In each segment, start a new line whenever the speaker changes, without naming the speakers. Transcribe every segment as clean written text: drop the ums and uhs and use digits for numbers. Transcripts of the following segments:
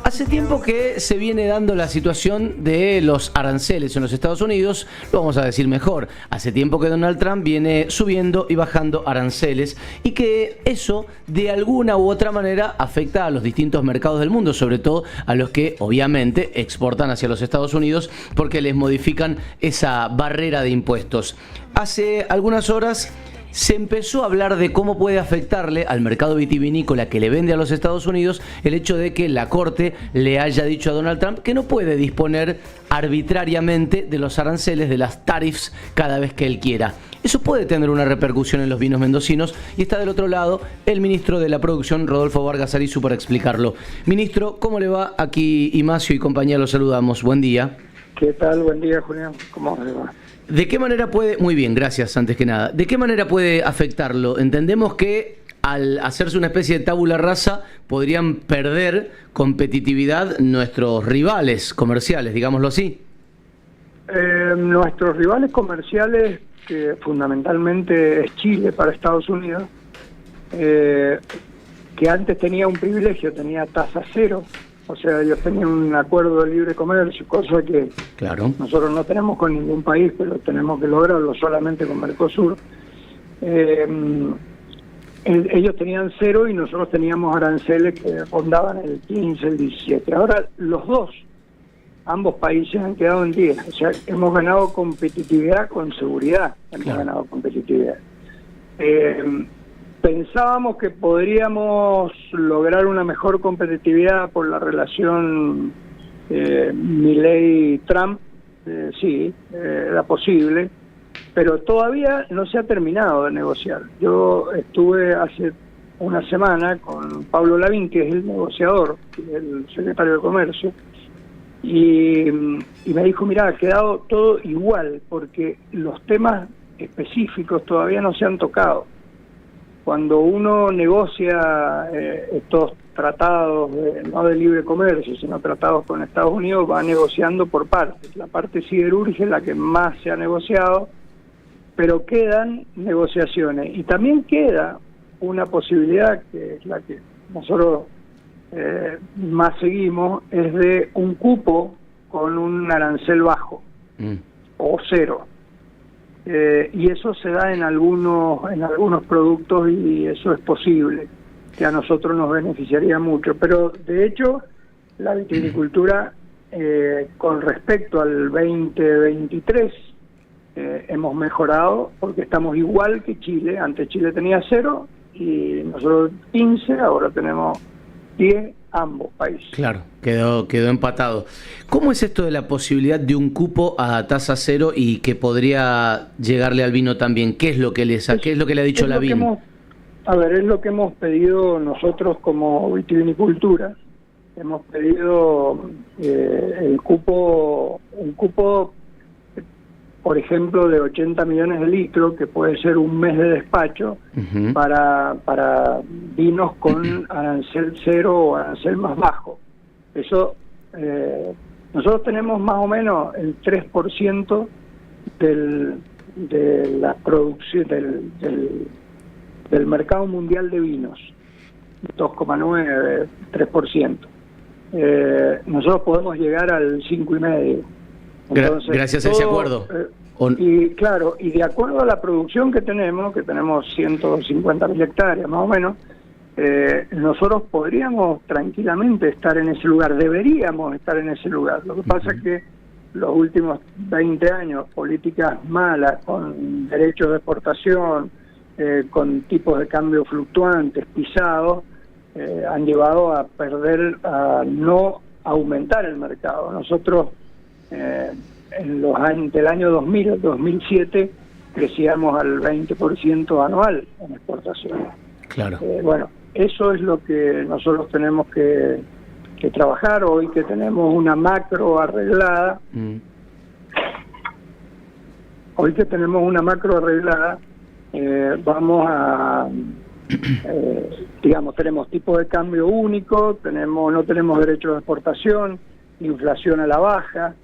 Hace tiempo que se viene dando la situación de los aranceles en los Estados Unidos, lo vamos a decir mejor, hace tiempo que Donald Trump viene subiendo y bajando aranceles y que eso de alguna u otra manera afecta a los distintos mercados del mundo, sobre todo a los que obviamente exportan hacia los Estados Unidos porque les modifican esa barrera de impuestos. Hace algunas horas se empezó a hablar de cómo puede afectarle al mercado vitivinícola que le vende a los Estados Unidos el hecho de que la Corte le haya dicho a Donald Trump que no puede disponer arbitrariamente de los aranceles, de las tariffs, cada vez que él quiera. Eso puede tener una repercusión en los vinos mendocinos y está del otro lado el ministro de la Producción, Rodolfo Vargas Arizu, para explicarlo. Ministro, ¿cómo le va? Aquí Imacio y compañía los saludamos. Buen día.
¿Qué tal? Buen día, Julián. ¿Cómo le va?
¿De qué manera puede, muy bien, gracias antes que nada, ¿de qué manera puede afectarlo? Entendemos que al hacerse una especie de tabula rasa podrían perder competitividad nuestros rivales comerciales, digámoslo así.
Nuestros rivales comerciales, que fundamentalmente es Chile para Estados Unidos, que antes tenía un privilegio, tenía tasa cero. O sea, ellos tenían un acuerdo de libre comercio, cosa que
claro,
nosotros no tenemos con ningún país, pero tenemos que lograrlo solamente con Mercosur. Ellos tenían cero y nosotros teníamos aranceles que rondaban el 15, el 17. Ahora ambos países han quedado en 10. O sea, hemos ganado competitividad con seguridad. Hemos ganado competitividad. Pensábamos que podríamos lograr una mejor competitividad por la relación Milei-Trump. Sí, era posible, pero todavía no se ha terminado de negociar. Yo estuve hace una semana con Pablo Lavín, que es el negociador, el secretario de Comercio, y me dijo, mira, ha quedado todo igual, porque los temas específicos todavía no se han tocado. Cuando uno negocia estos tratados, no de libre comercio, sino tratados con Estados Unidos, va negociando por partes. La parte siderúrgica es la que más se ha negociado, pero quedan negociaciones. Y también queda una posibilidad, que es la que nosotros más seguimos, es de un cupo con un arancel bajo, o cero. Y eso se da en algunos productos y eso es posible, que a nosotros nos beneficiaría mucho. Pero de hecho la vitivinicultura con respecto al 2023 hemos mejorado porque estamos igual que Chile. Antes Chile tenía 0 y nosotros 15, ahora tenemos 10, ambos países.
Claro, quedó empatado. ¿Cómo es esto de la posibilidad de un cupo a tasa cero y que podría llegarle al vino también? ¿Qué es lo que le ha dicho Lavín?
Es lo que hemos pedido nosotros como vitivinicultura. Hemos pedido un cupo, por ejemplo, de 80 millones de litros, que puede ser un mes de despacho, para vinos con arancel cero o arancel más bajo. Eso, nosotros tenemos más o menos el 3% de la producción del mercado mundial de vinos, 2,9, 3%. Nosotros podemos llegar al 5,5%. Entonces,
gracias a ese acuerdo.
Y claro, y de acuerdo a la producción que tenemos 150.000 hectáreas más o menos, nosotros podríamos tranquilamente estar en ese lugar, deberíamos estar en ese lugar. Lo que pasa es que los últimos 20 años, políticas malas, con derechos de exportación, con tipos de cambio fluctuantes, pisados, han llevado a no aumentar el mercado. Nosotros en los años del año 2000 al 2007 crecíamos al 20% anual en exportaciones.
Claro.
Bueno, eso es lo que nosotros tenemos que trabajar hoy, que tenemos una macro arreglada. Hoy que tenemos una macro arreglada, vamos a tenemos tipo de cambio único, no tenemos derecho de exportación, inflación a la baja.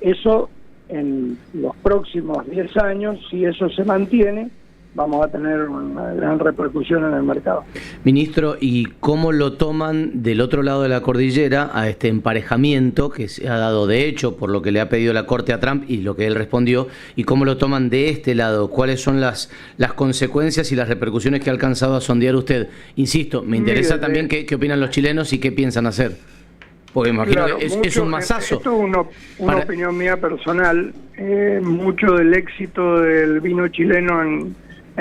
Eso en los próximos 10 años, si eso se mantiene, vamos a tener una gran repercusión en el mercado.
Ministro, ¿y cómo lo toman del otro lado de la cordillera a este emparejamiento que se ha dado de hecho por lo que le ha pedido la Corte a Trump y lo que él respondió? ¿Y cómo lo toman de este lado? ¿Cuáles son las consecuencias y las repercusiones que ha alcanzado a sondear usted? Insisto, me interesa también qué opinan los chilenos y qué piensan hacer. Porque imagino que es un masazo.
Esto es una opinión mía personal. Mucho del éxito del vino chileno en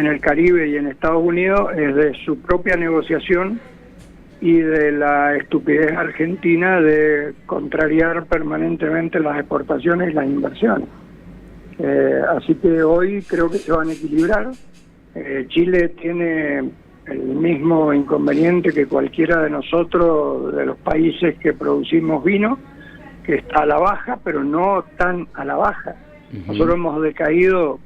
el Caribe y en Estados Unidos es de su propia negociación y de la estupidez argentina de contrariar permanentemente las exportaciones y las inversiones. Así que hoy creo que se van a equilibrar. Chile tiene el mismo inconveniente que cualquiera de nosotros, de los países que producimos vino, que está a la baja, pero no tan a la baja. Nosotros hemos decaído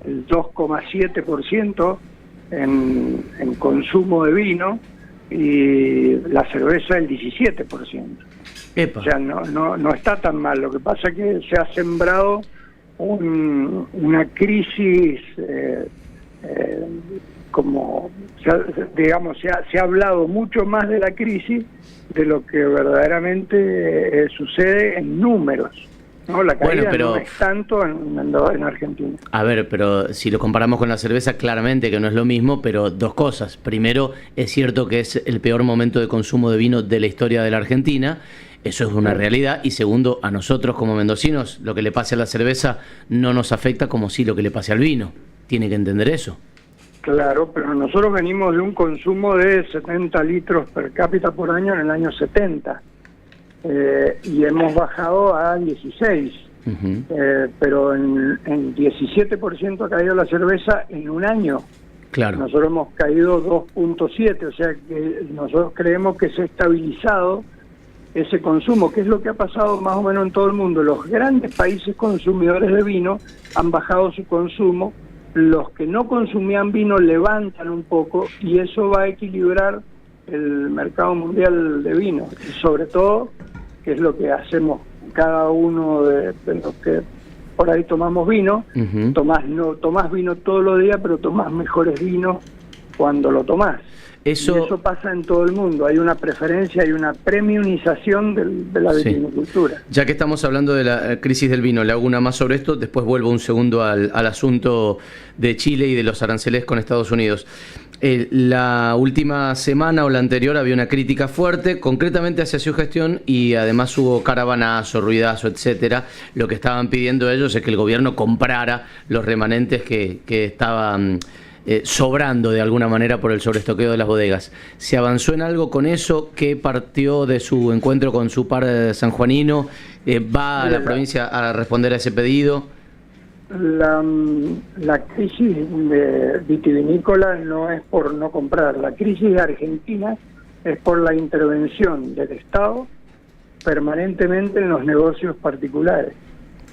el 2,7% en consumo de vino y la cerveza el 17%.
Epa.
O sea, no está tan mal. Lo que pasa es que se ha sembrado una crisis, como se ha hablado mucho más de la crisis de lo que verdaderamente sucede en números, ¿no? La caída no es tanto en Argentina.
A ver, pero si lo comparamos con la cerveza, claramente que no es lo mismo, pero dos cosas. Primero, es cierto que es el peor momento de consumo de vino de la historia de la Argentina. Eso es una realidad. Y segundo, a nosotros como mendocinos, lo que le pase a la cerveza no nos afecta como si lo que le pase al vino. Tiene que entender eso.
Claro, pero nosotros venimos de un consumo de 70 litros per cápita por año en el año 70 y hemos bajado a 16, pero en 17% ha caído la cerveza en un año.
Claro.
Nosotros hemos caído 2,7, o sea que nosotros creemos que se ha estabilizado ese consumo, que es lo que ha pasado más o menos en todo el mundo. Los grandes países consumidores de vino han bajado su consumo. Los que no consumían vino levantan un poco y eso va a equilibrar el mercado mundial de vino. Y sobre todo, que es lo que hacemos cada uno de los que por ahí tomamos vino, tomás vino todos los días, pero tomás mejores vinos cuando lo tomás. Y eso pasa en todo el mundo. Hay una preferencia, hay una premiumización de la viticultura.
Ya que estamos hablando de la crisis del vino, le hago una más sobre esto, después vuelvo un segundo al asunto de Chile y de los aranceles con Estados Unidos. La última semana o la anterior había una crítica fuerte, concretamente hacia su gestión, y además hubo caravanazo, ruidazo, etcétera. Lo que estaban pidiendo ellos es que el gobierno comprara los remanentes que estaban sobrando de alguna manera por el sobreestoqueo de las bodegas. ¿Se avanzó en algo con eso? ¿Qué partió de su encuentro con su par sanjuanino? ¿Va a la provincia a responder a ese pedido?
La crisis vitivinícola no es por no comprar. La crisis de Argentina es por la intervención del Estado permanentemente en los negocios particulares.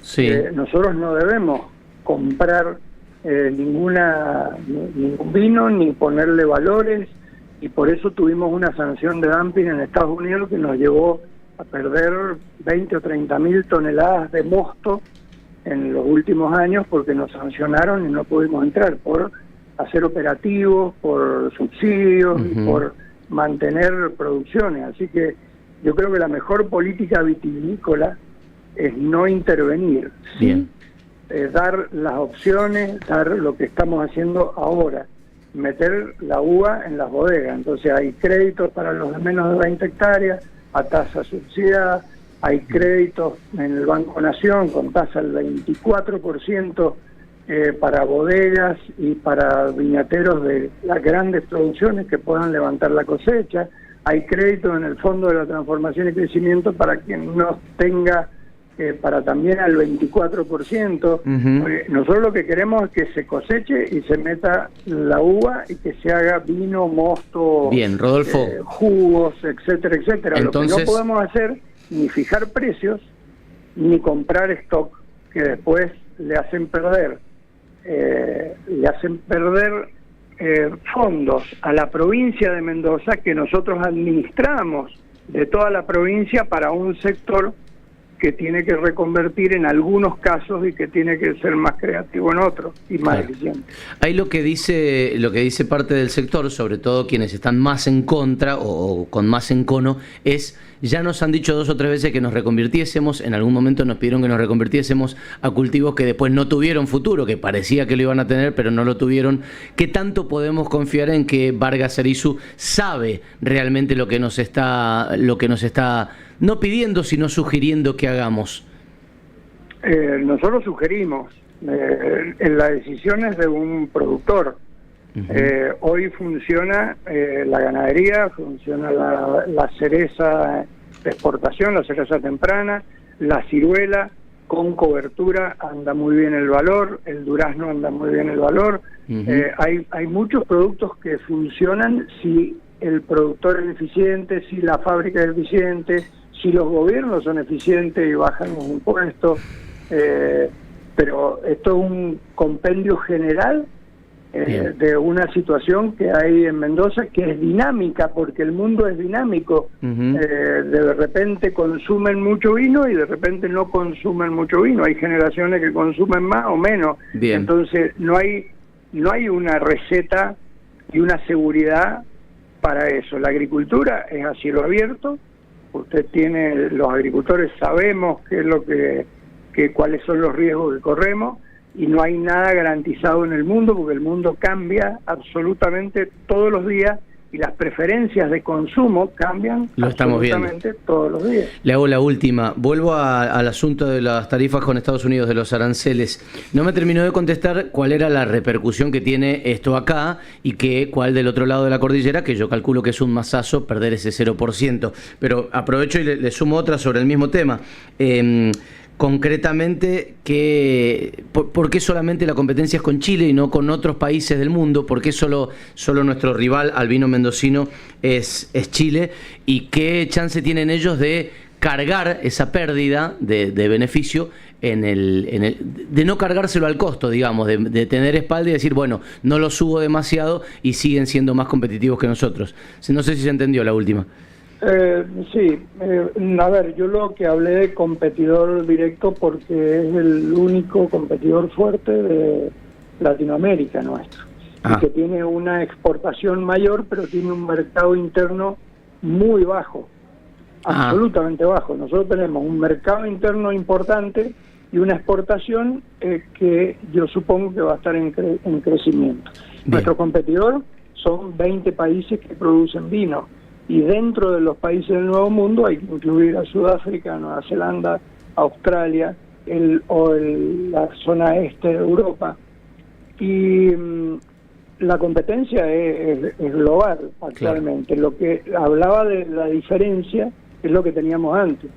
Sí.
Nosotros no debemos comprar ningún vino ni ponerle valores, y por eso tuvimos una sanción de dumping en Estados Unidos que nos llevó a perder 20 o 30 mil toneladas de mosto en los últimos años, porque nos sancionaron y no pudimos entrar por hacer operativos, por subsidios y por mantener producciones. Así que yo creo que la mejor política vitivinícola es no intervenir.
Bien.
Dar las opciones, dar lo que estamos haciendo ahora, meter la uva en las bodegas. Entonces hay créditos para los de menos de 20 hectáreas a tasa subsidiada, hay créditos en el Banco Nación con tasa del 24% para bodegas y para viñateros de las grandes producciones que puedan levantar la cosecha, hay créditos en el Fondo de la Transformación y Crecimiento para quien no tenga para también al 24%. Nosotros lo que queremos es que se coseche y se meta la uva y que se haga vino, mosto,
bien, Rodolfo,
jugos, etcétera, etcétera. Entonces, lo que no podemos hacer ni fijar precios ni comprar stock que después le hacen perder fondos a la provincia de Mendoza que nosotros administramos de toda la provincia para un sector que tiene que reconvertir en algunos casos y que tiene que ser más creativo en otros y más eficiente.
Ahí lo que dice parte del sector, sobre todo quienes están más en contra o con más encono, es: ya nos han dicho 2 o 3 veces que nos reconvirtiésemos, en algún momento nos pidieron que nos reconvirtiésemos a cultivos que después no tuvieron futuro, que parecía que lo iban a tener, pero no lo tuvieron. ¿Qué tanto podemos confiar en que Vargas Arizu sabe realmente lo que nos está no pidiendo, sino sugiriendo que hagamos?
Nosotros sugerimos, las decisiones de un productor. Hoy funciona la ganadería, funciona la cereza de exportación, la cereza temprana, la ciruela con cobertura anda muy bien el valor, el durazno anda muy bien el valor. Hay muchos productos que funcionan si el productor es eficiente, si la fábrica es eficiente, si los gobiernos son eficientes y bajan los impuestos. Pero esto es un compendio general de una situación que hay en Mendoza, que es dinámica, porque el mundo es dinámico. De repente consumen mucho vino y de repente no consumen mucho vino. Hay generaciones que consumen más o menos. Entonces no hay una receta y una seguridad para eso. La agricultura es a cielo abierto. Los agricultores sabemos qué es cuáles son los riesgos que corremos, y no hay nada garantizado en el mundo, porque el mundo cambia absolutamente todos los días y las preferencias de consumo cambian absolutamente todos los días.
Le hago la última. Vuelvo al asunto de las tarifas con Estados Unidos, de los aranceles. No me terminó de contestar cuál era la repercusión que tiene esto acá y cuál del otro lado de la cordillera, que yo calculo que es un masazo perder ese 0%. Pero aprovecho y le sumo otra sobre el mismo tema. Concretamente, ¿por qué solamente la competencia es con Chile y no con otros países del mundo? ¿Por qué solo nuestro rival al vino mendocino es Chile? ¿Y qué chance tienen ellos de cargar esa pérdida de beneficio de no cargárselo al costo, digamos, de tener espalda y decir, bueno, no lo subo demasiado y siguen siendo más competitivos que nosotros? No sé si se entendió la última.
Sí, a ver, yo lo que hablé de competidor directo porque es el único competidor fuerte de Latinoamérica nuestro, y que tiene una exportación mayor, pero tiene un mercado interno muy bajo, absolutamente bajo. Nosotros tenemos un mercado interno importante y una exportación que yo supongo que va a estar en crecimiento. Nuestro competidor son 20 países que producen vino, y dentro de los países del Nuevo Mundo hay que incluir a Sudáfrica, Nueva Zelanda, Australia, la zona este de Europa. Y la competencia es global actualmente. Claro. Lo que hablaba de la diferencia es lo que teníamos antes.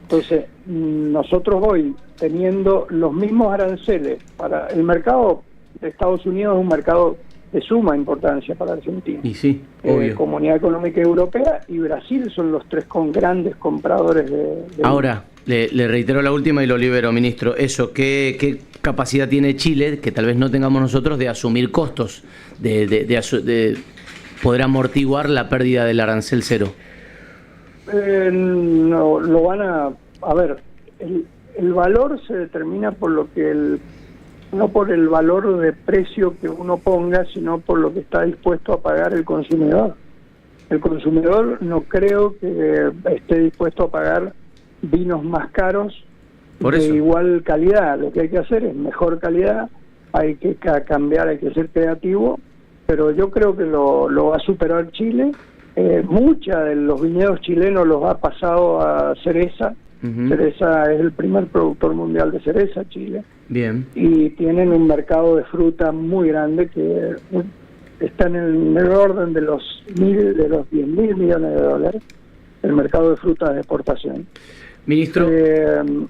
Entonces, nosotros hoy, teniendo los mismos aranceles para el mercado de Estados Unidos, es un mercado de suma importancia para Argentina.
Y sí, obvio.
Comunidad Económica Europea y Brasil son los 3 grandes compradores de
Ahora, le reitero la última y lo libero, ministro. ¿Qué capacidad tiene Chile, que tal vez no tengamos nosotros, de asumir costos, de poder amortiguar la pérdida del arancel cero?
No, lo van a ver, el valor se determina por lo que no por el valor de precio que uno ponga, sino por lo que está dispuesto a pagar el consumidor. El consumidor no creo que esté dispuesto a pagar vinos más caros de igual calidad. Lo que hay que hacer es mejor calidad, hay que cambiar, hay que ser creativo, pero yo creo que lo va a superar Chile. Mucha de los viñedos chilenos los ha pasado a cereza. Cereza es el primer productor mundial de cereza, Chile.
Bien.
Y tienen un mercado de fruta muy grande que está en el orden de los 10.000 millones de dólares, el mercado de fruta de exportación.
Ministro,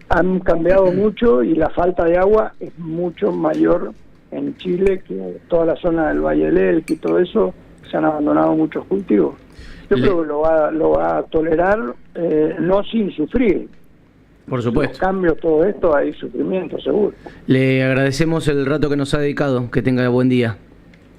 han cambiado mucho y la falta de agua es mucho mayor en Chile que toda la zona del Valle del Elqui y todo eso. Se han abandonado muchos cultivos. Yo creo que lo va a tolerar, no sin sufrir.
Por supuesto.
Los cambios, todo esto, hay sufrimiento seguro.
Le agradecemos el rato que nos ha dedicado. Que tenga buen día.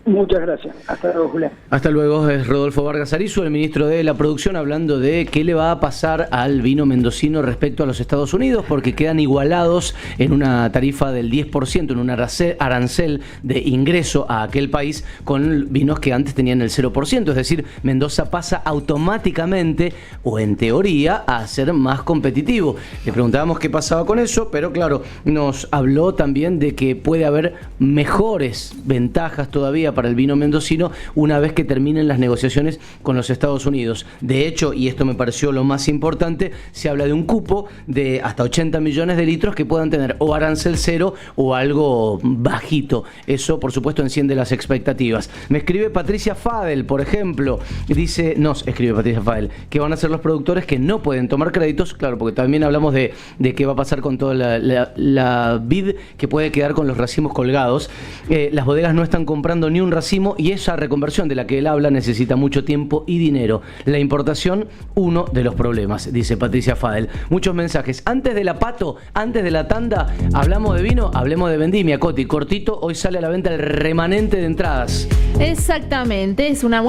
Muchas gracias. Hasta luego, Julián.
Hasta luego. Es Rodolfo Vargas Arizu, el ministro de la Producción, hablando de qué le va a pasar al vino mendocino respecto a los Estados Unidos, porque quedan igualados en una tarifa del 10%, en un arancel de ingreso a aquel país, con vinos que antes tenían el 0%. Es decir, Mendoza pasa automáticamente, o en teoría, a ser más competitivo. Le preguntábamos qué pasaba con eso, pero claro, nos habló también de que puede haber mejores ventajas todavía para el vino mendocino una vez que terminen las negociaciones con los Estados Unidos. De hecho, y esto me pareció lo más importante, se habla de un cupo de hasta 80 millones de litros que puedan tener o arancel cero o algo bajito. Eso, por supuesto, enciende las expectativas. Me escribe Patricia Fadel, por ejemplo, dice, nos escribe Patricia Fadel, que van a ser los productores que no pueden tomar créditos, claro, porque también hablamos de qué va a pasar con toda la vid que puede quedar con los racimos colgados. Las bodegas no están comprando ni un racimo, y esa reconversión de la que él habla necesita mucho tiempo y dinero. La importación, uno de los problemas, dice Patricia Fadel. Muchos mensajes. Antes de la pato, antes de la tanda, hablamos de vino, hablemos de vendimia, Coti. Cortito, hoy sale a la venta el remanente de entradas.
Exactamente, es una